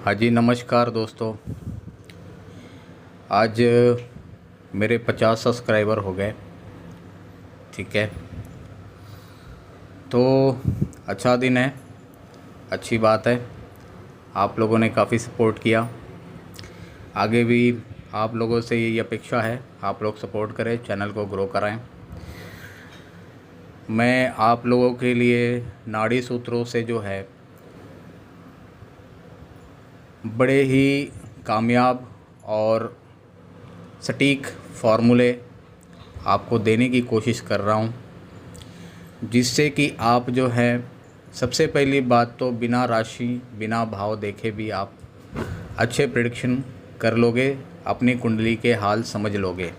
हाँ जी, नमस्कार दोस्तों। आज मेरे 50 सब्सक्राइबर हो गए। ठीक है, तो अच्छा दिन है, अच्छी बात है। आप लोगों ने काफ़ी सपोर्ट किया। आगे भी आप लोगों से यही अपेक्षा है, आप लोग सपोर्ट करें, चैनल को ग्रो कराएं। मैं आप लोगों के लिए नाड़ी सूत्रों से जो है बड़े ही कामयाब और सटीक फार्मूले आपको देने की कोशिश कर रहा हूँ, जिससे कि आप जो है सबसे पहली बात तो बिना राशि बिना भाव देखे भी आप अच्छे प्रेडिक्शन कर लोगे, अपनी कुंडली के हाल समझ लोगे।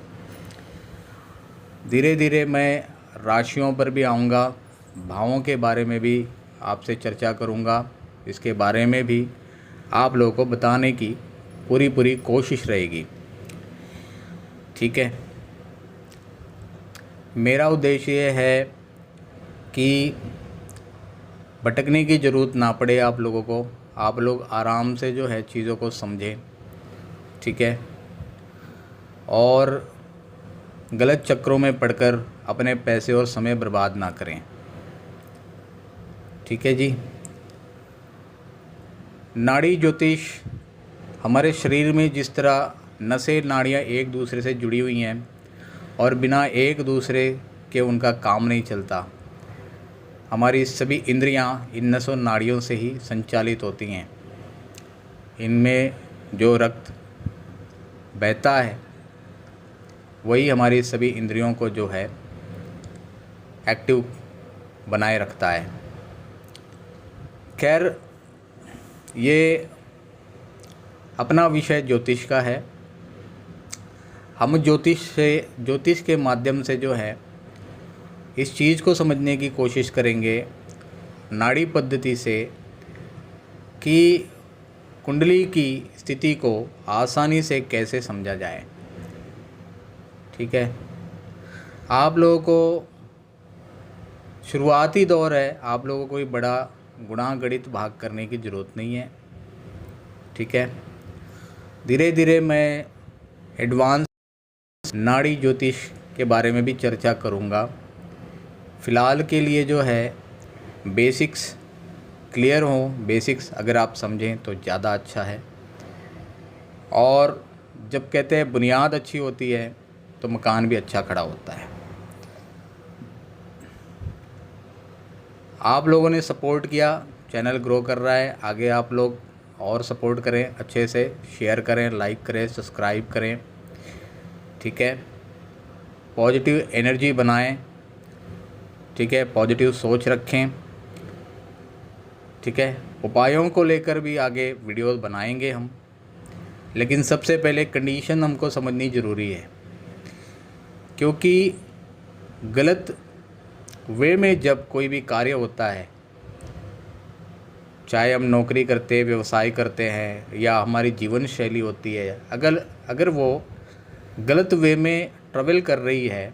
धीरे धीरे मैं राशियों पर भी आऊँगा, भावों के बारे में भी आपसे चर्चा करूँगा। इसके बारे में भी आप लोगों को बताने की पूरी कोशिश रहेगी। ठीक है, मेरा उद्देश्य ये है कि भटकने की ज़रूरत ना पड़े आप लोगों को, आप लोग आराम से जो है चीज़ों को समझें। ठीक है, और गलत चक्रों में पड़कर अपने पैसे और समय बर्बाद ना करें। ठीक है जी। नाड़ी ज्योतिष हमारे शरीर में जिस तरह नसें नाड़ियाँ एक दूसरे से जुड़ी हुई हैं और बिना एक दूसरे के उनका काम नहीं चलता। हमारी सभी इंद्रियां इन नसों नाड़ियों से ही संचालित होती हैं। इनमें जो रक्त बहता है वही हमारी सभी इंद्रियों को जो है एक्टिव बनाए रखता है। खैर, ये अपना विषय ज्योतिष का है। हम ज्योतिष के माध्यम से जो है इस चीज़ को समझने की कोशिश करेंगे नाड़ी पद्धति से कि कुंडली की स्थिति को आसानी से कैसे समझा जाए। ठीक है, आप लोगों को शुरुआती दौर है, आप लोगों को कोई बड़ा गुणागणित भाग करने की ज़रूरत नहीं है। ठीक है, धीरे धीरे मैं एडवांस नाड़ी ज्योतिष के बारे में भी चर्चा करूँगा। फ़िलहाल के लिए जो है बेसिक्स क्लियर हो, बेसिक्स अगर आप समझें तो ज़्यादा अच्छा है। और जब कहते हैं बुनियाद अच्छी होती है तो मकान भी अच्छा खड़ा होता है। आप लोगों ने सपोर्ट किया, चैनल ग्रो कर रहा है। आगे आप लोग और सपोर्ट करें, अच्छे से शेयर करें, लाइक करें, सब्सक्राइब करें। ठीक है, पॉजिटिव एनर्जी बनाएं। ठीक है, पॉजिटिव सोच रखें। ठीक है, उपायों को लेकर भी आगे वीडियोस बनाएंगे हम, लेकिन सबसे पहले कंडीशन हमको समझनी ज़रूरी है, क्योंकि गलत वे में जब कोई भी कार्य होता है, चाहे हम नौकरी करते हैं, व्यवसाय करते हैं या हमारी जीवन शैली होती है, अगर वो गलत वे में ट्रैवल कर रही है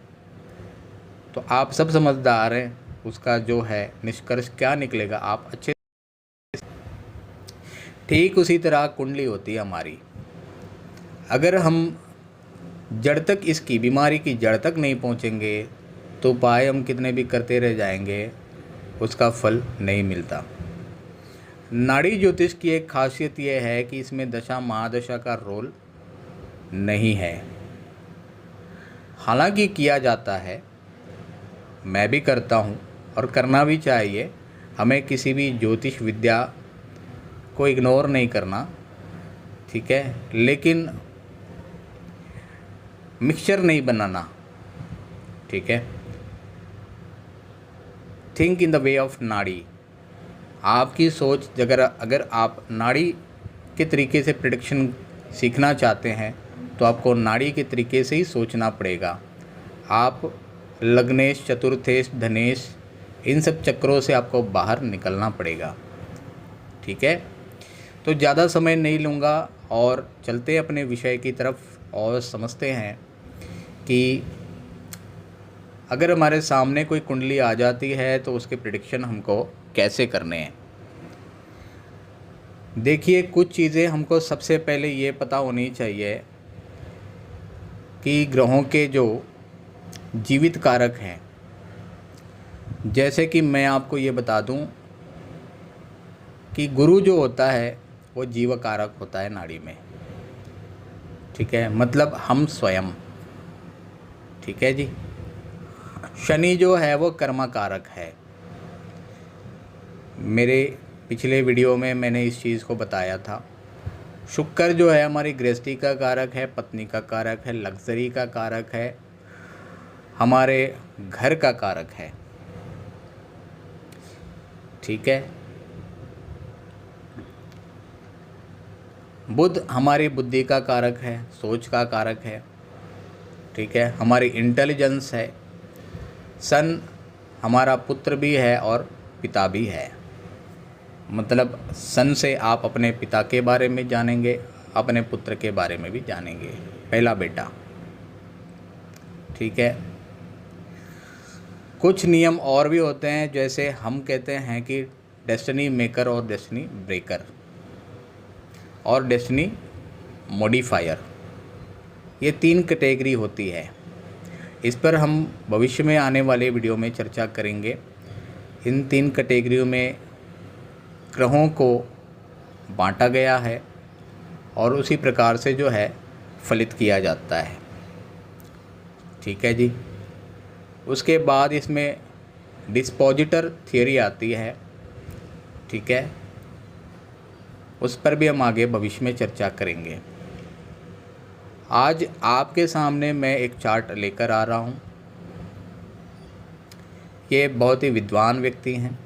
तो आप सब समझदार हैं, उसका जो है निष्कर्ष क्या निकलेगा आप अच्छे। ठीक उसी तरह कुंडली होती है हमारी। अगर हम जड़ तक, इसकी बीमारी की जड़ तक नहीं पहुंचेंगे तो उपाय हम कितने भी करते रह जाएंगे, उसका फल नहीं मिलता। नाड़ी ज्योतिष की एक खासियत यह है कि इसमें दशा महादशा का रोल नहीं है। हालांकि किया जाता है, मैं भी करता हूँ और करना भी चाहिए। हमें किसी भी ज्योतिष विद्या को इग्नोर नहीं करना। ठीक है, लेकिन मिक्सचर नहीं बनाना। ठीक है, think in the way of नाड़ी। आपकी सोच अगर आप नाड़ी के तरीके से प्रेडिक्शन सीखना चाहते हैं तो आपको नाड़ी के तरीके से ही सोचना पड़ेगा। आप लग्नेश, चतुर्थेश, धनेश, इन सब चक्रों से आपको बाहर निकलना पड़ेगा। ठीक है, तो ज़्यादा समय नहीं लूँगा और चलते अपने विषय की तरफ और समझते हैं कि अगर हमारे सामने कोई कुंडली आ जाती है तो उसके प्रेडिक्शन हमको कैसे करने हैं। देखिए, कुछ चीज़ें हमको सबसे पहले ये पता होनी चाहिए कि ग्रहों के जो जीवित कारक हैं, जैसे कि मैं आपको ये बता दूं कि गुरु जो होता है वो जीव कारक होता है नाड़ी में। ठीक है, मतलब हम स्वयं। ठीक है जी। शनि जो है वो कर्म कारक है। मेरे पिछले वीडियो में मैंने इस चीज़ को बताया था। शुक्र जो है हमारी गृहस्थी का कारक है, पत्नी का कारक है, लग्जरी का कारक है, हमारे घर का कारक है। ठीक है। बुध हमारी बुद्धि का कारक है, सोच का कारक है। ठीक है, हमारी इंटेलिजेंस है। सन हमारा पुत्र भी है और पिता भी है। मतलब सन से आप अपने पिता के बारे में जानेंगे, अपने पुत्र के बारे में भी जानेंगे, पहला बेटा। ठीक है। कुछ नियम और भी होते हैं, जैसे हम कहते हैं कि डेस्टिनी मेकर और डेस्टिनी ब्रेकर और डेस्टिनी मॉडिफायर, ये 3 कैटेगरी होती है। इस पर हम भविष्य में आने वाले वीडियो में चर्चा करेंगे। इन 3 कैटेगरियों में ग्रहों को बांटा गया है और उसी प्रकार से जो है फलित किया जाता है। ठीक है जी। उसके बाद इसमें डिस्पोजिटर थियरी आती है। ठीक है, उस पर भी हम आगे भविष्य में चर्चा करेंगे। आज आपके सामने मैं एक चार्ट लेकर आ रहा हूँ। ये बहुत ही विद्वान व्यक्ति हैं,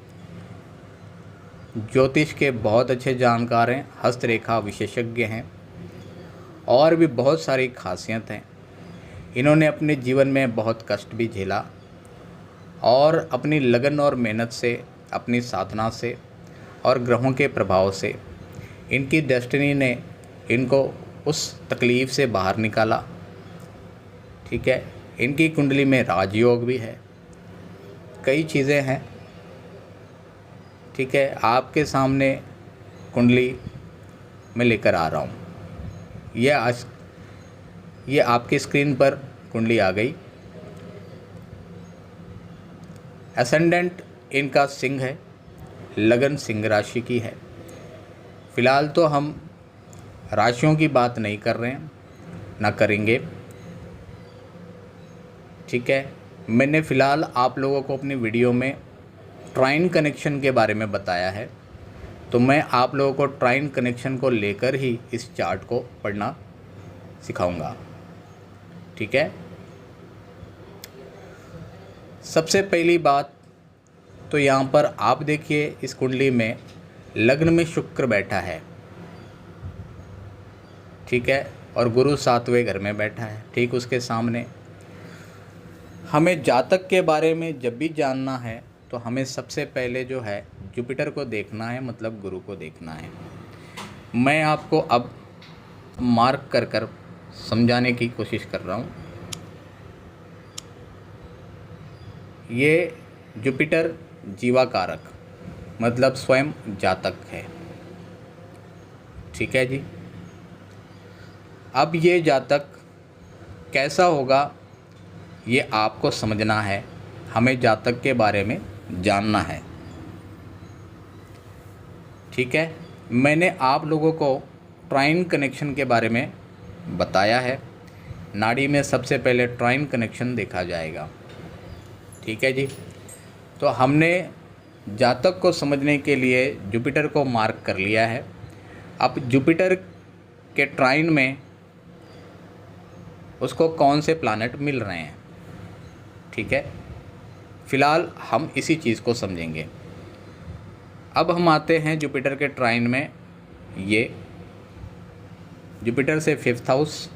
ज्योतिष के बहुत अच्छे जानकार हैं, हस्तरेखा विशेषज्ञ हैं और भी बहुत सारी खासियत हैं। इन्होंने अपने जीवन में बहुत कष्ट भी झेला और अपनी लगन और मेहनत से, अपनी साधना से और ग्रहों के प्रभाव से इनकी डेस्टिनी ने इनको उस तकलीफ़ से बाहर निकाला। ठीक है, इनकी कुंडली में राजयोग भी है, कई चीज़ें हैं। ठीक है, आपके सामने कुंडली में लेकर आ रहा हूँ। ये आपकी स्क्रीन पर कुंडली आ गई। एसेंडेंट इनका सिंह है, लगन सिंह राशि की है। फ़िलहाल तो हम राशियों की बात नहीं कर रहे हैं, ना करेंगे। ठीक है, मैंने फ़िलहाल आप लोगों को अपनी वीडियो में ट्राइन कनेक्शन के बारे में बताया है, तो मैं आप लोगों को ट्राइन कनेक्शन को लेकर ही इस चार्ट को पढ़ना सिखाऊंगा। ठीक है। सबसे पहली बात तो यहाँ पर आप देखिए, इस कुंडली में लग्न में शुक्र बैठा है। ठीक है, और गुरु 7वें घर में बैठा है। ठीक उसके सामने हमें जातक के बारे में जब भी जानना है तो हमें सबसे पहले जो है जुपिटर को देखना है, मतलब गुरु को देखना है। मैं आपको अब मार्क कर कर समझाने की कोशिश कर रहा हूँ। ये जुपिटर जीवा कारक, मतलब स्वयं जातक है। ठीक है जी। अब ये जातक कैसा होगा ये आपको समझना है, हमें जातक के बारे में जानना है। ठीक है, मैंने आप लोगों को ट्राइन कनेक्शन के बारे में बताया है। नाड़ी में सबसे पहले ट्राइन कनेक्शन देखा जाएगा। ठीक है जी। तो हमने जातक को समझने के लिए जुपिटर को मार्क कर लिया है। अब जुपिटर के ट्राइन में उसको कौन से प्लैनेट मिल रहे हैं। ठीक है, फ़िलहाल हम इसी चीज़ को समझेंगे। अब हम आते हैं जुपिटर के ट्राइन में। ये जुपिटर से 5th हाउस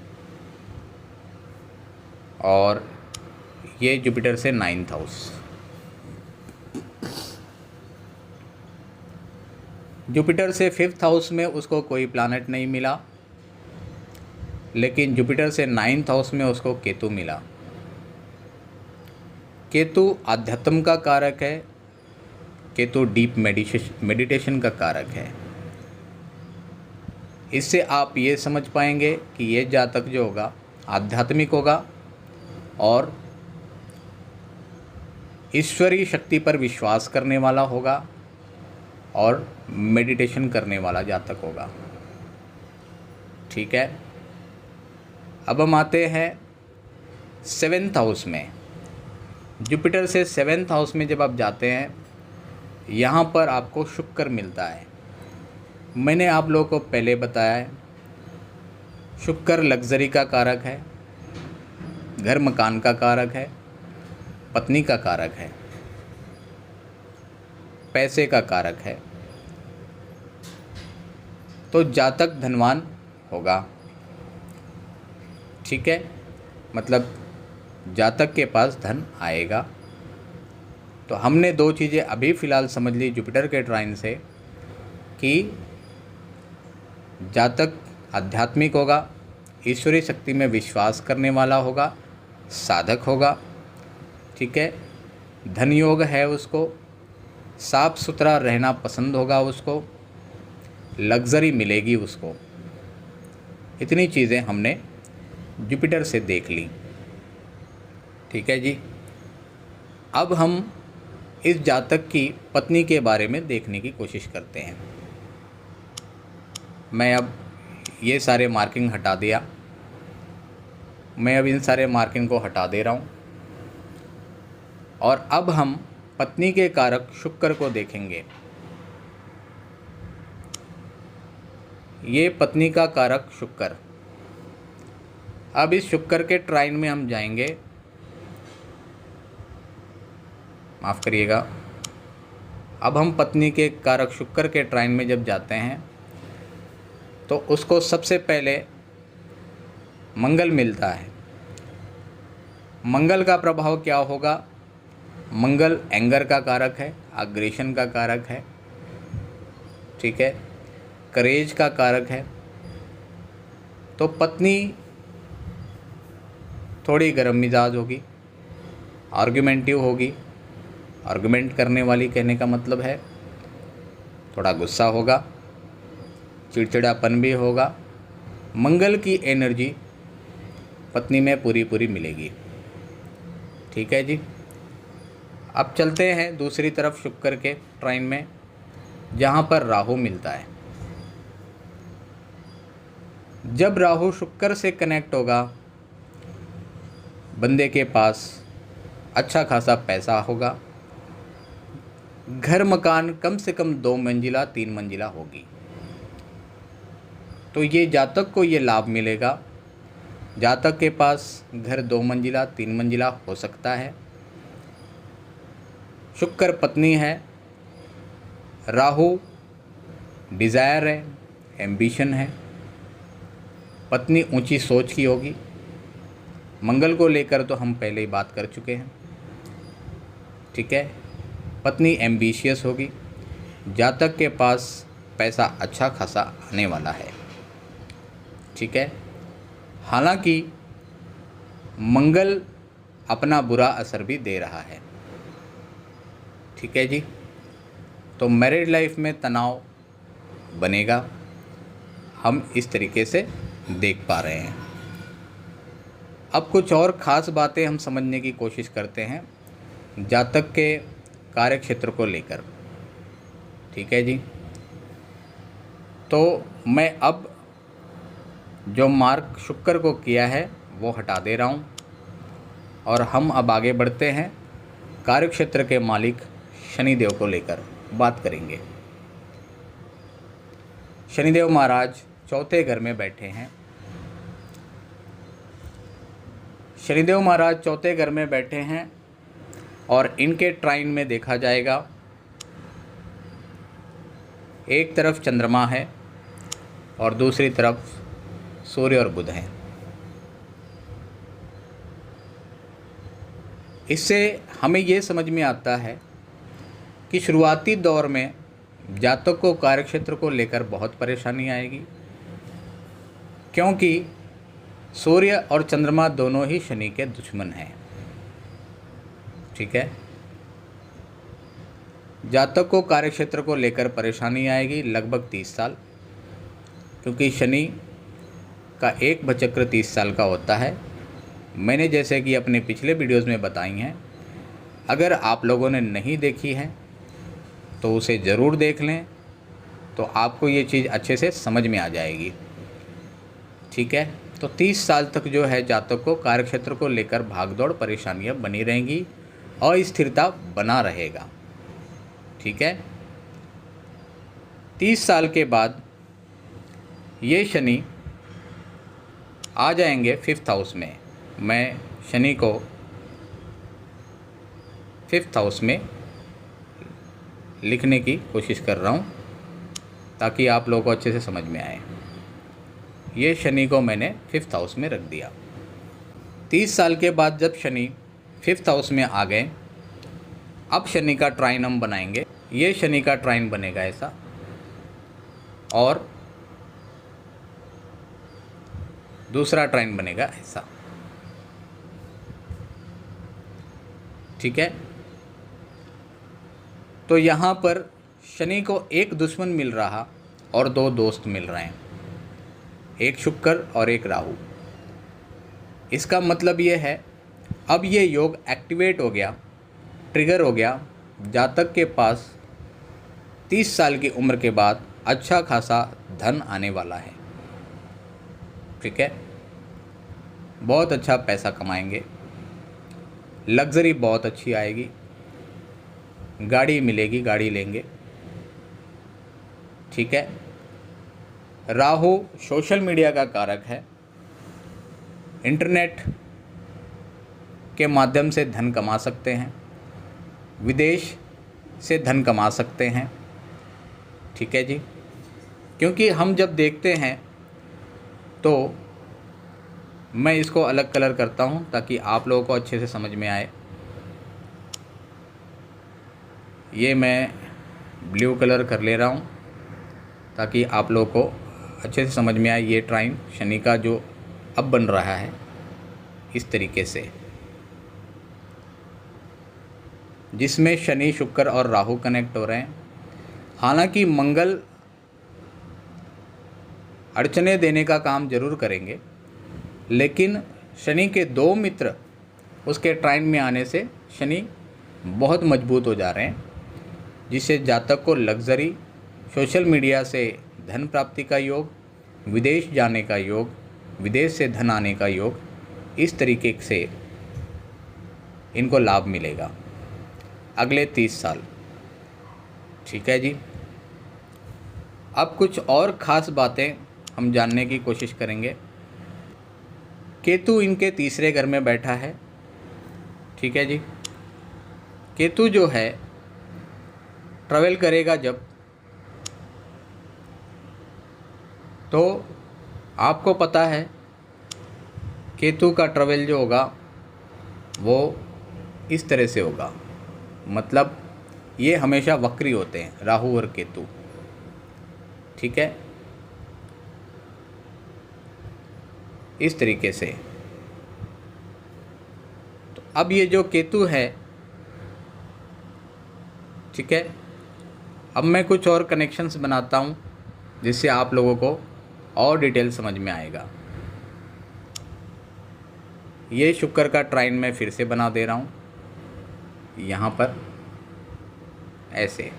और ये जुपिटर से 9th हाउस। जुपिटर से 5th हाउस में उसको कोई प्लैनेट नहीं मिला, लेकिन जुपिटर से 9th हाउस में उसको केतु मिला। केतु आध्यात्म का कारक है, केतु डीप मेडिटेशन का कारक है। इससे आप ये समझ पाएंगे कि ये जातक जो होगा आध्यात्मिक होगा और ईश्वरीय शक्ति पर विश्वास करने वाला होगा और मेडिटेशन करने वाला जातक होगा। ठीक है, अब हम आते हैं 7th हाउस में। जुपिटर से 7th हाउस में जब आप जाते हैं, यहाँ पर आपको शुक्र मिलता है। मैंने आप लोगों को पहले बताया है, शुक्र लग्जरी का कारक है, घर मकान का कारक है, पत्नी का कारक है, पैसे का कारक है। तो जातक धनवान होगा। ठीक है, मतलब जातक के पास धन आएगा। तो हमने 2 चीज़ें अभी फ़िलहाल समझ ली जुपिटर के ट्राइन से कि जातक आध्यात्मिक होगा, ईश्वरीय शक्ति में विश्वास करने वाला होगा, साधक होगा। ठीक है, धन योग है, उसको साफ सुथरा रहना पसंद होगा, उसको लग्जरी मिलेगी उसको। इतनी चीज़ें हमने जुपिटर से देख ली। ठीक है जी, अब हम इस जातक की पत्नी के बारे में देखने की कोशिश करते हैं। मैं अब ये सारे मार्किंग हटा दिया, मैं अब इन सारे मार्किंग को हटा दे रहा हूँ और अब हम पत्नी के कारक शुक्र को देखेंगे। ये पत्नी का कारक शुक्र। अब इस शुक्र के ट्राइन में हम जाएंगे, माफ़ करिएगा, अब हम पत्नी के कारक शुक्र के ट्राइन में जब जाते हैं तो उसको सबसे पहले मंगल मिलता है। मंगल का प्रभाव क्या होगा? मंगल एंगर का कारक है, आग्रेशन का कारक है। ठीक है, करेज का कारक है। तो पत्नी थोड़ी गर्म मिजाज होगी, आर्गुमेंटिव होगी। आर्गुमेंट करने वाली कहने का मतलब है थोड़ा गुस्सा होगा, चिड़चिड़ापन भी होगा। मंगल की एनर्जी पत्नी में पूरी पूरी मिलेगी। ठीक है जी, अब चलते हैं दूसरी तरफ शुक्र के ट्राइन में, जहाँ पर राहु मिलता है। जब राहु शुक्र से कनेक्ट होगा, बंदे के पास अच्छा खासा पैसा होगा, घर मकान कम से कम 2 मंजिला 3 मंजिला होगी। तो ये जातक को ये लाभ मिलेगा। जातक के पास घर 2 मंजिला 3 मंजिला हो सकता है। शुक्र पत्नी है, राहु डिज़ायर है, एम्बिशन है। पत्नी ऊंची सोच की होगी। मंगल को लेकर तो हम पहले ही बात कर चुके हैं। ठीक है, पत्नी एम्बिशियस होगी। जातक के पास पैसा अच्छा खासा आने वाला है। ठीक है, हालांकि मंगल अपना बुरा असर भी दे रहा है। ठीक है जी, तो मैरिड लाइफ में तनाव बनेगा, हम इस तरीके से देख पा रहे हैं। अब कुछ और ख़ास बातें हम समझने की कोशिश करते हैं जातक के कार्य क्षेत्र को लेकर। ठीक है जी, तो मैं अब जो मार्क शुक्र को किया है वो हटा दे रहा हूँ और हम अब आगे बढ़ते हैं कार्य क्षेत्र के मालिक शनिदेव को लेकर बात करेंगे। शनिदेव महाराज 4थे घर में बैठे हैं। शनिदेव महाराज 4थे घर में बैठे हैं और इनके ट्राइन में देखा जाएगा, एक तरफ चंद्रमा है और दूसरी तरफ सूर्य और बुध हैं। इससे हमें ये समझ में आता है कि शुरुआती दौर में जातक को कार्यक्षेत्र को लेकर बहुत परेशानी आएगी, क्योंकि सूर्य और चंद्रमा दोनों ही शनि के दुश्मन हैं। ठीक है, जातक को कार्यक्षेत्र को लेकर परेशानी आएगी लगभग 30 साल, क्योंकि शनि का एक भचक्र 30 साल का होता है। मैंने जैसे कि अपने पिछले वीडियोस में बताई हैं, अगर आप लोगों ने नहीं देखी है तो उसे ज़रूर देख लें, तो आपको ये चीज़ अच्छे से समझ में आ जाएगी। ठीक है, तो 30 साल तक जो है जातक को कार्यक्षेत्र को लेकर भागदौड़ परेशानियां बनी रहेंगी, अस्थिरता बना रहेगा। ठीक है, 30 साल के बाद ये शनि आ जाएंगे 5th हाउस में। मैं शनि को 5th हाउस में लिखने की कोशिश कर रहा हूँ ताकि आप लोगों को अच्छे से समझ में आए। ये शनि को मैंने 5th हाउस में रख दिया। 30 साल के बाद जब शनि 5th हाउस में आ गए, अब शनि का ट्राइन हम बनाएंगे। ये शनि का ट्राइन बनेगा ऐसा, और दूसरा ट्राइन बनेगा ऐसा। ठीक है, तो यहाँ पर शनि को एक दुश्मन मिल रहा और दो दोस्त मिल रहे हैं, एक शुक्र और एक राहु। इसका मतलब ये है अब ये योग एक्टिवेट हो गया, ट्रिगर हो गया। जातक के पास 30 साल की उम्र के बाद अच्छा खासा धन आने वाला है। ठीक है, बहुत अच्छा पैसा कमाएंगे, लग्जरी बहुत अच्छी आएगी, गाड़ी मिलेगी, गाड़ी लेंगे। ठीक है, राहु सोशल मीडिया का कारक है, इंटरनेट के माध्यम से धन कमा सकते हैं, विदेश से धन कमा सकते हैं। ठीक है जी, क्योंकि हम जब देखते हैं तो मैं इसको अलग कलर करता हूं ताकि आप लोगों को अच्छे से समझ में आए। ये मैं ब्लू कलर कर ले रहा हूं ताकि आप लोगों को अच्छे से समझ में आए। ये ट्राइन शनि का जो अब बन रहा है इस तरीके से, जिसमें शनि, शुक्र और राहु कनेक्ट हो रहे हैं। हालांकि मंगल अड़चने देने का काम जरूर करेंगे, लेकिन शनि के दो मित्र उसके ट्राइन में आने से शनि बहुत मजबूत हो जा रहे हैं, जिससे जातक को लग्जरी, सोशल मीडिया से धन प्राप्ति का योग, विदेश जाने का योग, विदेश से धन आने का योग, इस तरीके से इनको लाभ मिलेगा अगले 30 साल। ठीक है जी, अब कुछ और ख़ास बातें हम जानने की कोशिश करेंगे। केतु इनके तीसरे घर में बैठा है। ठीक है जी, केतु जो है ट्रैवल करेगा जब, तो आपको पता है केतु का ट्रैवल जो होगा वो इस तरह से होगा, मतलब ये हमेशा वक्री होते हैं, राहु और केतु। ठीक है, इस तरीके से। तो अब ये जो केतु है, ठीक है, अब मैं कुछ और कनेक्शंस बनाता हूँ जिससे आप लोगों को और डिटेल समझ में आएगा। ये शुक्र का ट्राइन मैं फिर से बना दे रहा हूँ यहाँ पर ऐसे,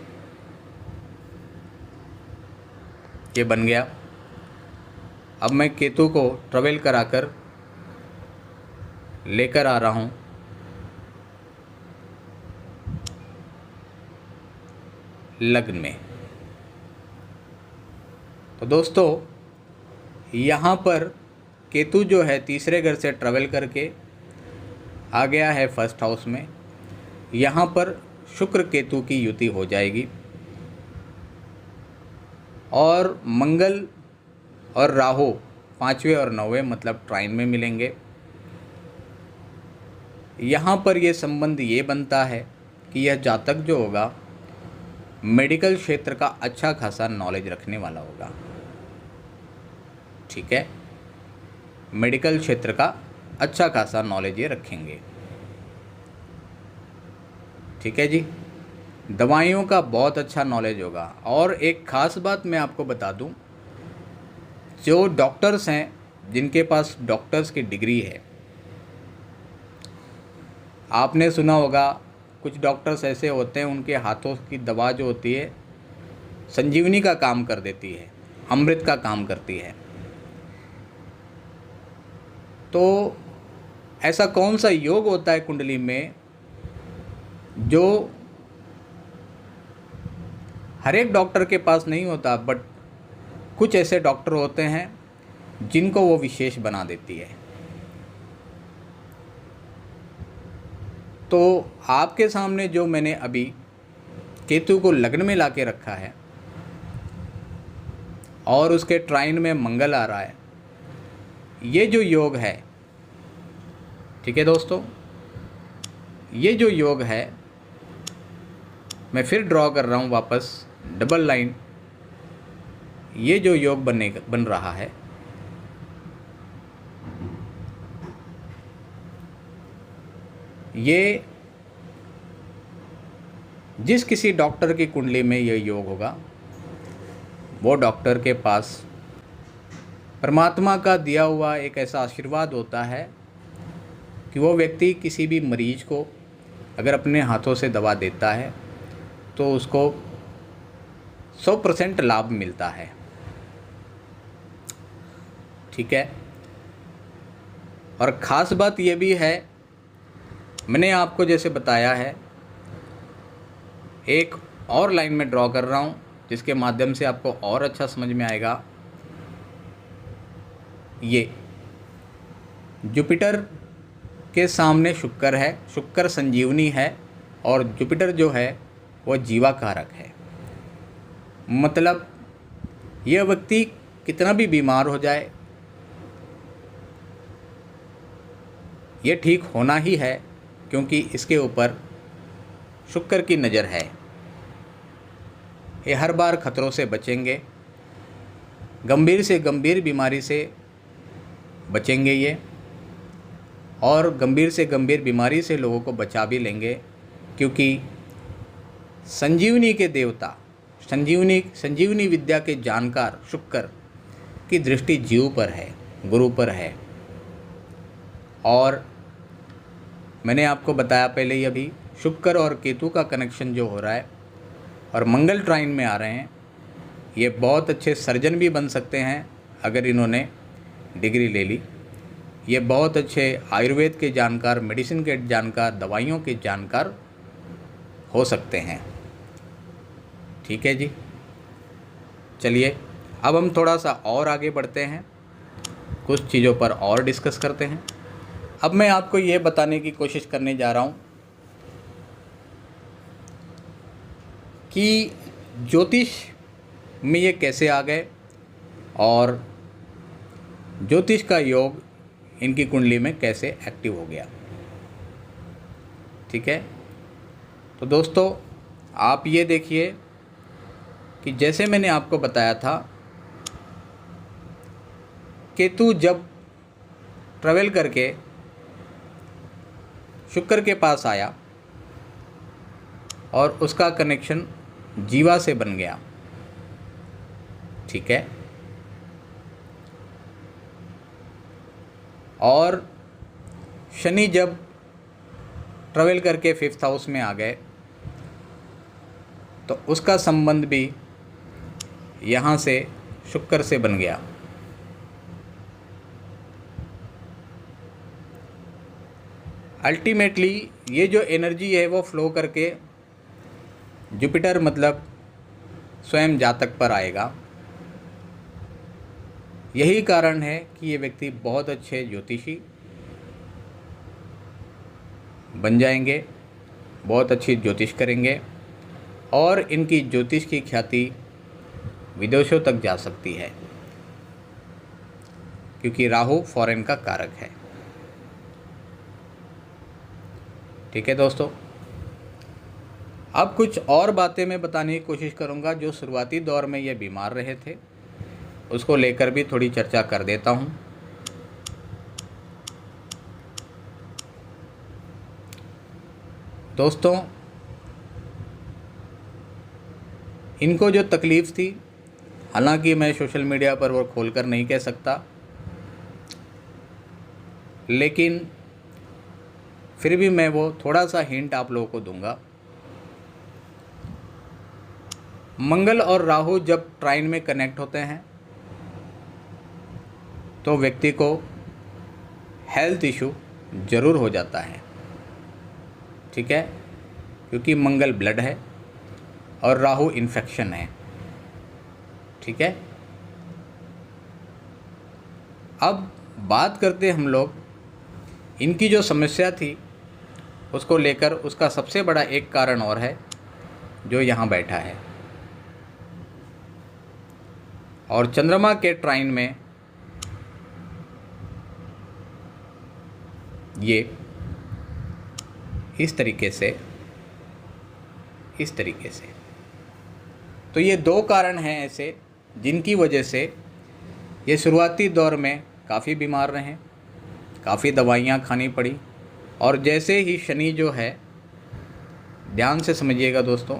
ये बन गया। अब मैं केतु को ट्रैवल कराकर लेकर आ रहा हूँ लग्न में। तो दोस्तों, यहाँ पर केतु जो है तीसरे घर से ट्रैवल करके आ गया है 1st हाउस में। यहाँ पर शुक्र केतु की युति हो जाएगी और मंगल और राहु 5वें और 9वें मतलब ट्राइन में मिलेंगे। यहाँ पर ये संबंध ये बनता है कि यह जातक जो होगा मेडिकल क्षेत्र का अच्छा खासा नॉलेज रखने वाला होगा। ठीक है, मेडिकल क्षेत्र का अच्छा खासा नॉलेज ये रखेंगे। ठीक है जी, दवाइयों का बहुत अच्छा नॉलेज होगा। और एक ख़ास बात मैं आपको बता दूं, जो डॉक्टर्स हैं, जिनके पास डॉक्टर्स की डिग्री है, आपने सुना होगा कुछ डॉक्टर्स ऐसे होते हैं उनके हाथों की दवा जो होती है संजीवनी का काम कर देती है, अमृत का काम करती है। तो ऐसा कौन सा योग होता है कुंडली में जो हर एक डॉक्टर के पास नहीं होता, बट कुछ ऐसे डॉक्टर होते हैं जिनको वो विशेष बना देती है। तो आपके सामने जो मैंने अभी केतु को लग्न में लाके रखा है और उसके ट्राइन में मंगल आ रहा है, ये जो योग है, ठीक है दोस्तों, ये जो योग है, मैं फिर ड्रॉ कर रहा हूँ वापस डबल लाइन। ये जो योग बन रहा है, ये जिस किसी डॉक्टर की कुंडली में ये योग होगा, वो डॉक्टर के पास परमात्मा का दिया हुआ एक ऐसा आशीर्वाद होता है कि वो व्यक्ति किसी भी मरीज को अगर अपने हाथों से दवा देता है तो उसको 100% लाभ मिलता है। ठीक है। और ख़ास बात ये भी है, मैंने आपको जैसे बताया है, एक और लाइन में ड्रॉ कर रहा हूँ जिसके माध्यम से आपको और अच्छा समझ में आएगा। ये जुपिटर के सामने शुक्र है, शुक्र संजीवनी है और जुपिटर जो है वह जीवा कारक है। मतलब यह व्यक्ति कितना भी बीमार हो जाए, ये ठीक होना ही है, क्योंकि इसके ऊपर शुक्र की नज़र है। ये हर बार खतरों से बचेंगे, गंभीर से गंभीर बीमारी से बचेंगे ये, और गंभीर से गंभीर बीमारी से लोगों को बचा भी लेंगे, क्योंकि संजीवनी के देवता, संजीवनी विद्या के जानकार शुक्र की दृष्टि जीव पर है, गुरु पर है। और मैंने आपको बताया पहले ही अभी, शुक्र और केतु का कनेक्शन जो हो रहा है और मंगल ट्राइन में आ रहे हैं, ये बहुत अच्छे सर्जन भी बन सकते हैं अगर इन्होंने डिग्री ले ली। ये बहुत अच्छे आयुर्वेद के जानकार, मेडिसिन के जानकार, दवाइयों के जानकार हो सकते हैं। ठीक है जी। चलिए अब हम थोड़ा सा और आगे बढ़ते हैं, कुछ चीज़ों पर और डिस्कस करते हैं। अब मैं आपको ये बताने की कोशिश करने जा रहा हूँ कि ज्योतिष में ये कैसे आ गए और ज्योतिष का योग इनकी कुंडली में कैसे एक्टिव हो गया। ठीक है। तो दोस्तों आप ये देखिए कि जैसे मैंने आपको बताया था, केतु जब ट्रैवल करके शुक्र के पास आया और उसका कनेक्शन जीवा से बन गया। ठीक है। और शनि जब ट्रैवल करके 5th हाउस में आ गए तो उसका संबंध भी यहाँ से शुक्र से बन गया। अल्टीमेटली ये जो एनर्जी है वो फ्लो करके जुपिटर मतलब स्वयं जातक पर आएगा। यही कारण है कि ये व्यक्ति बहुत अच्छे ज्योतिषी बन जाएंगे, बहुत अच्छी ज्योतिष करेंगे और इनकी ज्योतिष की ख्याति विदेशों तक जा सकती है, क्योंकि राहु फॉरेन का कारक है। ठीक है दोस्तों। अब कुछ और बातें मैं बताने की कोशिश करूंगा जो शुरुआती दौर में ये बीमार रहे थे, उसको लेकर भी थोड़ी चर्चा कर देता हूं। दोस्तों इनको जो तकलीफ़ थी हालांकि मैं सोशल मीडिया पर वो खोलकर नहीं कह सकता, लेकिन फिर भी मैं वो थोड़ा सा हिंट आप लोगों को दूंगा। मंगल और राहु जब ट्राइन में कनेक्ट होते हैं तो व्यक्ति को हेल्थ इशू ज़रूर हो जाता है, ठीक है, क्योंकि मंगल ब्लड है और राहु इन्फेक्शन है, ठीक है। अब बात करते हम लोग इनकी जो समस्या थी उसको लेकर, उसका सबसे बड़ा एक कारण और है जो यहाँ बैठा है। और चंद्रमा के ट्राइन में ये इस तरीके से तो ये दो कारण हैं ऐसे जिनकी वजह से ये शुरुआती दौर में काफ़ी बीमार रहे, काफ़ी दवाइयाँ खानी पड़ी। और जैसे ही शनि जो है, ध्यान से समझिएगा दोस्तों,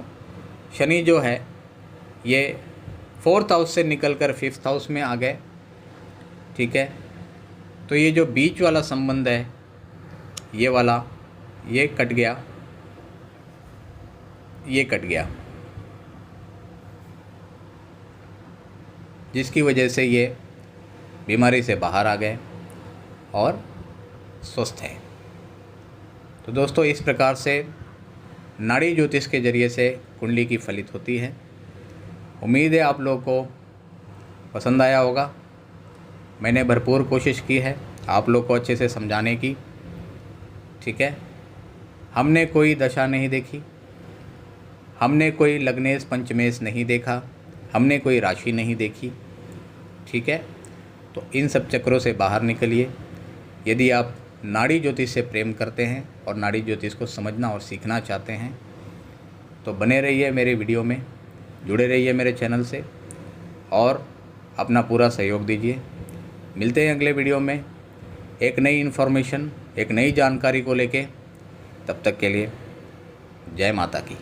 शनि जो है ये 4th हाउस से निकलकर 5th हाउस में आ गए, ठीक है। तो ये जो बीच वाला संबंध है, ये वाला, ये कट गया, ये कट गया, जिसकी वजह से ये बीमारी से बाहर आ गए और स्वस्थ हैं। तो दोस्तों, इस प्रकार से नाड़ी ज्योतिष के ज़रिए से कुंडली की फलित होती है। उम्मीद है आप लोगों को पसंद आया होगा। मैंने भरपूर कोशिश की है आप लोग को अच्छे से समझाने की, ठीक है। हमने कोई दशा नहीं देखी, हमने कोई लग्नेश पंचमेश नहीं देखा, हमने कोई राशि नहीं देखी, ठीक है। तो इन सब चक्रों से बाहर निकलिए। यदि आप नाड़ी ज्योतिष से प्रेम करते हैं और नाड़ी ज्योतिष को समझना और सीखना चाहते हैं तो बने रहिए मेरे वीडियो में, जुड़े रहिए मेरे चैनल से और अपना पूरा सहयोग दीजिए। मिलते हैं अगले वीडियो में एक नई इन्फॉर्मेशन, एक नई जानकारी को लेके। तब तक के लिए जय माता की।